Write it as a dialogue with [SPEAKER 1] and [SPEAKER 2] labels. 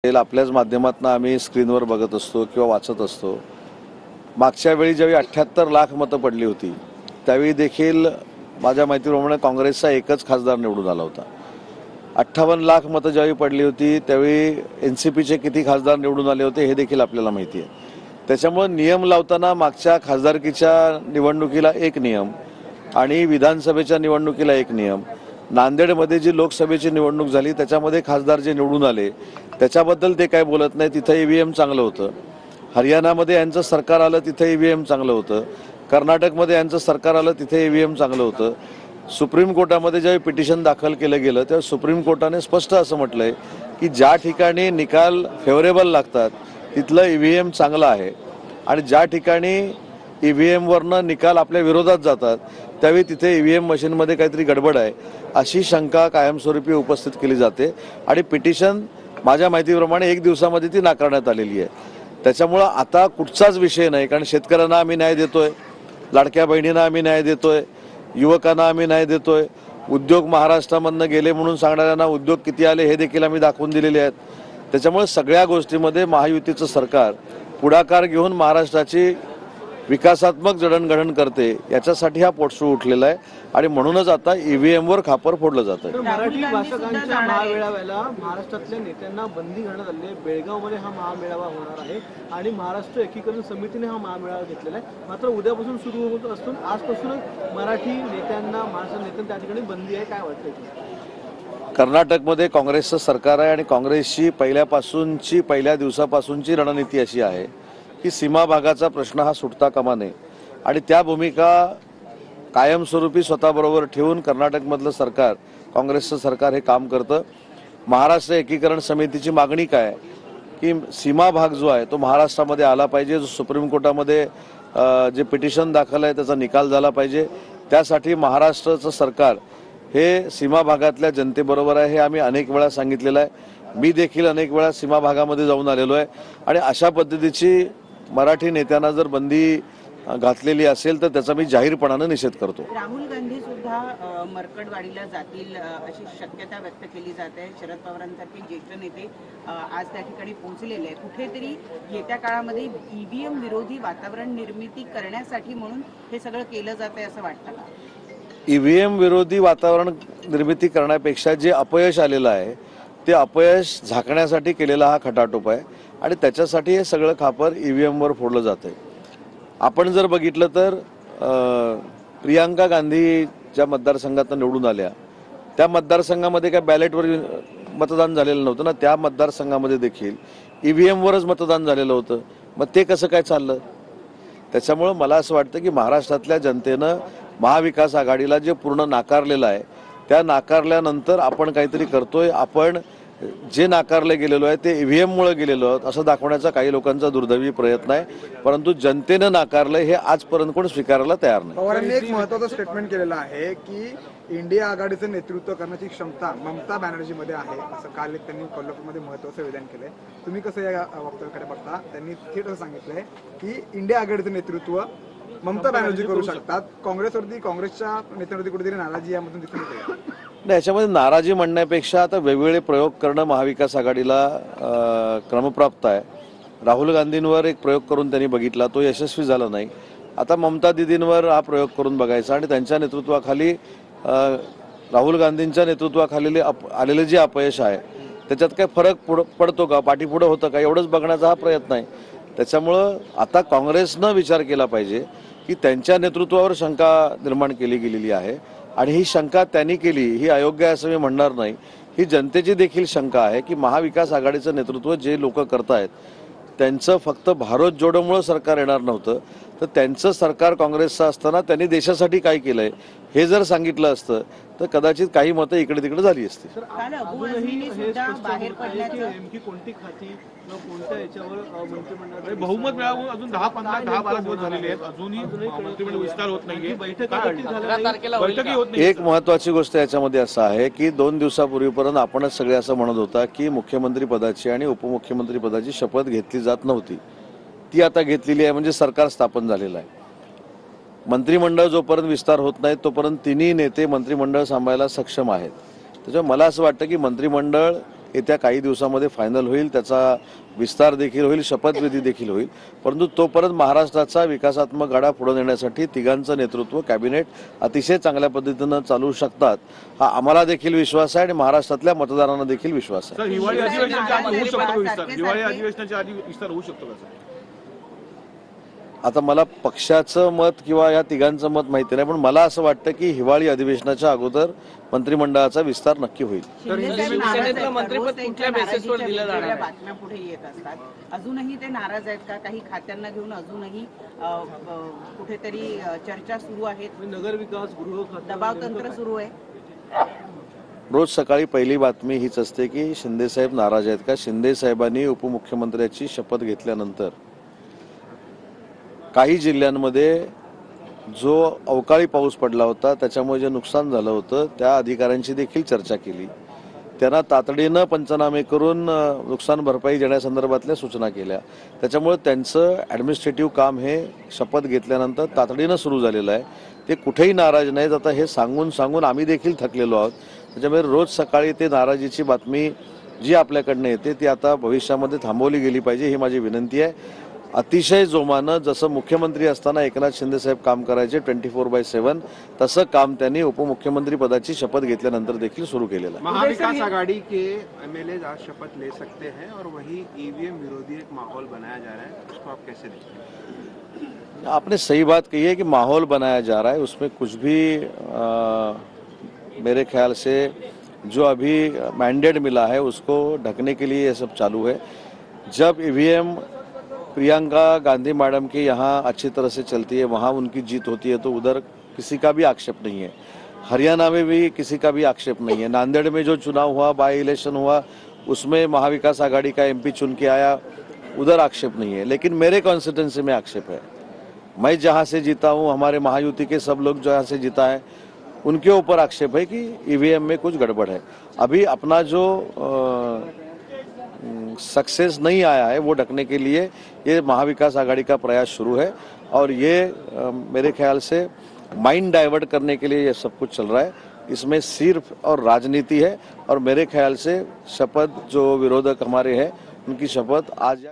[SPEAKER 1] आपल्याच माध्यमातून आम्ही स्क्रीनवर बघत असतो किंवा वाचत असतो। मागच्या वेळी ज्यावेळी 78 लाख मतं पडली होती त्यावेळी देखील माझ्या माहितीप्रमाणे काँग्रेसचा एकच खासदार निवडून आला होता। 58 लाख मतं ज्यावेळी पडली होती त्यावेळी एनसीपीचे किती खासदार निवडून आले होते हे देखील आपल्याला माहिती आहे। त्याच्यामुळे नियम लावताना मागच्या खासदारकीच्या निवडणुकीला एक नियम आणि विधानसभेच्या निवडणुकीला एक नियम, नांदेडमध्ये जी लोकसभेची निवडणूक झाली त्याच्यामध्ये खासदार जे निवडून आले त्याच्याबद्दल ते काय बोलत नाही, तिथं ईव्हीएम चांगलं होतं। हरियाणामध्ये यांचं सरकार आलं तिथे ईव्हीएम चांगलं होतं, कर्नाटकमध्ये यांचं सरकार आलं तिथे ईव्हीएम चांगलं होतं। सुप्रीम कोर्टामध्ये ज्यावेळी पिटिशन दाखल केलं गेलं तेव्हा सुप्रीम कोर्टाने स्पष्ट असं म्हटलंय की ज्या ठिकाणी निकाल फेवरेबल लागतात तिथलं ईव्हीएम चांगलं आहे आणि ज्या ठिकाणी ईव्हीएमवरनं निकाल आपल्या विरोधात जातात त्यावेळी तिथे ईव्हीएम मशीनमध्ये काहीतरी गडबड आहे अशी शंका कायमस्वरूपी उपस्थित केली जाते आणि पिटिशन माझ्या माहितीप्रमाणे एक दिवसामध्ये ती नाकारण्यात आलेली आहे। त्याच्यामुळं आता कुठचाच विषय नाही, कारण शेतकऱ्यांना आम्ही न्याय देतोय, लाडक्या बहिणींना आम्ही न्याय देतोय, युवकांना आम्ही न्याय देतोय, उद्योग महाराष्ट्रामधनं गेले म्हणून सांगणाऱ्यांना उद्योग किती आले हे देखील आम्ही दाखवून दिलेले आहेत। त्याच्यामुळे सगळ्या गोष्टीमध्ये महायुतीचं सरकार पुढाकार घेऊन महाराष्ट्राची विकासात्मक जडणघडण करते याच्यासाठी हा पोटशू उठलेला आहे आणि म्हणूनच आता ईव्हीएमवर खापर फोडलं जातं।
[SPEAKER 2] मराठी भाषकांच्या महामेळाव्याला महाराष्ट्रातल्या नेत्यांना बंदी घालण्यात आली आहे। बेळगावमध्ये हा महामेळावा होणार आहे आणि महाराष्ट्र एकीकरण समितीने हा महामेळावा घेतलेला आहे। मात्र उद्यापासून सुरू होत असून आजपासूनच मराठी नेत्यांना महाराष्ट्र नेत्यांना त्या ठिकाणी बंदी आहे, काय वाटतंय?
[SPEAKER 1] कर्नाटकमध्ये काँग्रेसचं सरकार आहे आणि काँग्रेसची पहिल्या दिवसापासूनची रणनीती अशी आहे की सीमा भागाचा प्रश्न हा सुटता कामा नये आणि त्या भूमिका कायमस्वरूपी स्वतःबरोबर ठेवून कर्नाटकमधलं सरकार, काँग्रेसचं सरकार हे काम करतं। महाराष्ट्र एकीकरण समितीची मागणी काय आहे की सीमा भाग जो आहे तो महाराष्ट्रामध्ये आला पाहिजे, जो सुप्रीम कोर्टामध्ये जे पिटिशन दाखल आहे त्याचा निकाल झाला पाहिजे। त्यासाठी महाराष्ट्राचं सरकार हे सीमा भागातल्या जनतेबरोबर आहे हे आम्ही अनेक वेळा सांगितलेलं आहे। मी देखील अनेक वेळा सीमा भागामध्ये जाऊन आलेलो आहे आणि अशा पद्धतीची मराठी नेत्यांना जर बंदी घातलेली असेल तर त्याचा मी जाहीरपणाने निषेध करतो।
[SPEAKER 3] राहुल गांधी सुद्धा मरकडवाडीला जातील अशी शक्यता व्यक्त केली जाते। शरद पवारांसारखे ज्येष्ठ नेते आज त्या ठिकाणी पोहोचलेले आहेत। कुठेतरी येत्या काळामध्ये ईव्हीएम विरोधी वातावरण निर्मिती करण्यासाठी म्हणून हे सगळं केलं जातंय असं वाटतं का?
[SPEAKER 1] ईव्हीएम विरोधी वातावरण निर्मिती करण्यापेक्षा जे अपयश आलेलं आहे ते अपयश झाकण्यासाठी केलेला हा खटाटोप आहे आणि त्याच्यासाठी हे सगळं खापर ईव्हीएमवर फोडलं जातंय। आपण जर बघितलं तर प्रियांका गांधी ज्या मतदारसंघातून निवडून आल्या त्या मतदारसंघामध्ये काय बॅलेटवर मतदान झालेलं नव्हतं ना, त्या मतदारसंघामध्ये देखील ईव्हीएमवरच मतदान झालेलं होतं। मग ते कसं काय चाललं? त्याच्यामुळं मला असं वाटतं की महाराष्ट्रातल्या जनतेनं महाविकास आघाडीला जे पूर्ण नाकारलेलं आहे त्या नाकारल्यानंतर आपण काहीतरी करतोय, आपण जे नाकारले गेलेलो आहे ते ईव्हीएममुळे गेलेलो आहोत असं दाखवण्याचा काही लोकांचा दुर्दैवी प्रयत्न आहे, परंतु जनतेनं नाकारलं हे आजपर्यंत कोण स्वीकारायला तयार नाही।
[SPEAKER 4] पवारांनी एक महत्त्वाचं स्टेटमेंट केलेलं आहे की इंडिया आघाडीचं नेतृत्व करण्याची क्षमता ममता बॅनर्जीमध्ये आहे, असं काल त्यांनी कोल्हापूरमध्ये महत्त्वाचं विधान केलंय। तुम्ही कसं या वक्तव्याकडे बघता? त्यांनी थेट असं सांगितलंय की इंडिया आघाडीचं नेतृत्व ममता बॅनर्जी करू शकतात, काँग्रेसवरती, काँग्रेसच्या नेत्यांवरती कुठेतरी नाराजी यामधून दिसून येते।
[SPEAKER 1] नाही, याच्यामध्ये नाराजी म्हणण्यापेक्षा आता वेगवेगळे प्रयोग करणं महाविकास आघाडीला क्रमप्राप्त आहे। राहुल गांधींवर एक प्रयोग करून त्यांनी बघितला, तो यशस्वी झाला नाही। आता ममता दिदींवर हा प्रयोग करून बघायचा आणि त्यांच्या नेतृत्वाखाली राहुल गांधींच्या नेतृत्वाखाली आलेले जे अपयश आहे त्याच्यात काय फरक पडतो का, पाठीपुढं होतं का, एवढंच बघण्याचा हा प्रयत्न आहे। त्याच्यामुळं आता काँग्रेसनं विचार केला पाहिजे की त्यांच्या नेतृत्वावर शंका निर्माण केली गेलेली आहे आणि ही शंका त्यांनी केली ही अयोग्य आहे असं मी म्हणणार नाही। ही जनतेची देखील शंका आहे की महाविकास आघाडीचं नेतृत्व जे लोक करतायत त्यांचं फक्त भारत जोडोमुळे सरकार येणार नव्हतं, तर त्यांचं सरकार काँग्रेसचं असताना त्यांनी देशासाठी काय केलंय हे जर सांगितलं असतं तर कदाचित काही मतं इकडे तिकडे झाली असती।
[SPEAKER 2] नेमकी कोणती खाती कोणत्या याच्यावर मंत्रिमंडळात बहुमत मिळावून अजून 10-12 दिवस झालेले आहेत, अजूनही मंत्रिमंडळ विस्तार होत नाहीये, बैठकी होत नाही।
[SPEAKER 1] एक महत्वाची गोष्ट याच्यामध्ये असं आहे की 2 दिवसापूर्वीपर्यंत आपणच सगळे असं म्हणत होता की मुख्यमंत्री पदाची आणि उपमुख्यमंत्री पदाची शपथ घेतली जात नव्हती, ती आता घेतलेली आहे म्हणजे सरकार स्थापन झालेलं आहे। मंत्रिमंडळ जोपर्यंत विस्तार होत नाही तोपर्यंत तिन्ही नेते मंत्रिमंडळ सांभाळायला सक्षम आहेत। त्याच्यामुळे मला असं वाटतं की मंत्रिमंडळ येत्या काही दिवसामध्ये फायनल होईल, त्याचा विस्तार देखील होईल, शपथविधी देखील होईल. परंतु तोपर्यंत महाराष्ट्राचा विकासात्मक गाडा पुढे नेण्यासाठी तिघांचं नेतृत्व कॅबिनेट अतिशय चांगल्या पद्धतीनं चालू शकतात, हा आम्हाला देखील विश्वास आहे आणि महाराष्ट्रातल्या मतदारांना देखील विश्वास आहे.
[SPEAKER 5] सर, हिवाळी अधिवेशनाच्या आधी होऊ शकतो का विस्तार? हिवाळी अधिवेशनाच्या आधी विस्तार होऊ शकतो का सर?
[SPEAKER 1] आता मला पक्षाचं मत किंवा या तिघांचं मत माहिती नाही, पण मला असं वाटतं की हिवाळी अधिवेशनाच्या अगोदर मंत्रिमंडळाचा विस्तार नक्की होईल.
[SPEAKER 3] शिवसेनेतलं मंत्रिपद कुठल्या बेसिसवर दिलं जाणार आहे? बातम्या पुढे येत असतात. अजूनही ते नाराज आहेत का? काही खात्यांना घेऊन अजूनही कुठेतरी चर्चा सुरू आहेत,
[SPEAKER 2] नगर विकास, गृह खातं,
[SPEAKER 3] दबाव तंत्र सुरू आहे.
[SPEAKER 1] रोज सकाळी पहिली बातमी हीच असते की शिंदेसाहेब नाराज आहेत का. शिंदेसाहेबांनी उपमुख्यमंत्र्याची शपथ घेतल्यानंतर काही जिल्ह्यांमध्ये जो अवकाळी पाऊस पडला होता, त्याच्यामुळे जे नुकसान झालं होतं, त्या अधिकाऱ्यांची देखील चर्चा केली. त्यांना तातडीनं पंचनामे करून नुकसान भरपाई देण्यासंदर्भातल्या सूचना केल्या. त्याच्यामुळे त्यांचं ॲडमिनिस्ट्रेटिव्ह काम हे शपथ घेतल्यानंतर तातडीनं सुरू झालेलं आहे. ते कुठेही नाराज नाहीत. आता हे सांगून आम्ही देखील थकलेलो आहोत. त्याच्यामुळे रोज सकाळी ते नाराजीची बातमी जी आपल्याकडनं येते ती आता भविष्यामध्ये थांबवली गेली पाहिजे, ही माझी विनंती आहे. अतिशय जोमानं जसं मुख्यमंत्री असताना एकनाथ शिंदेसाहेब काम करायचे 24/7, तसं काम त्यांनी उपमुख्यमंत्री पदाची शपथ घेतल्यानंतर देखील सुरू केलेलं आहे.
[SPEAKER 6] महाविकास आघाड़ी के एमएलए आज शपथ ले सकते हैं और वही ईवीएम विरोधी एक माहौल बनाया जा रहा है, उसको आप कैसे देखते हैं?
[SPEAKER 1] आपने सही बात कही है कि माहौल बनाया जा रहा है, उसमें कुछ भी मेरे ख्याल से जो अभी मैंडेट मिला है उसको ढकने के लिए ये सब चालू है. जब ईवीएम प्रियंका गांधी मैडम के यहाँ अच्छी तरह से चलती है, वहाँ उनकी जीत होती है, तो उधर किसी का भी आक्षेप नहीं है. हरियाणा में भी किसी का भी आक्षेप नहीं है. नांदेड़ में जो चुनाव हुआ, बाई इलेक्शन हुआ, उसमें महाविकास आघाड़ी का एमपी चुन के आया, उधर आक्षेप नहीं है. लेकिन मेरे कॉन्स्टिट्यूंसी में आक्षेप है. मैं जहाँ से जीता हूँ, हमारे महायुति के सब लोग जहाँ से जीता है, उनके ऊपर आक्षेप है कि ईवीएम में कुछ गड़बड़ है. अभी अपना जो सक्सेस नहीं आया है वो ढकने के लिए ये महाविकास आघाड़ी का प्रयास शुरू है और ये मेरे ख्याल से माइंड डाइवर्ट करने के लिए ये सब कुछ चल रहा है. इसमें सिर्फ और राजनीति है और मेरे ख्याल से शपथ जो विरोधक हमारे हैं उनकी शपथ आज या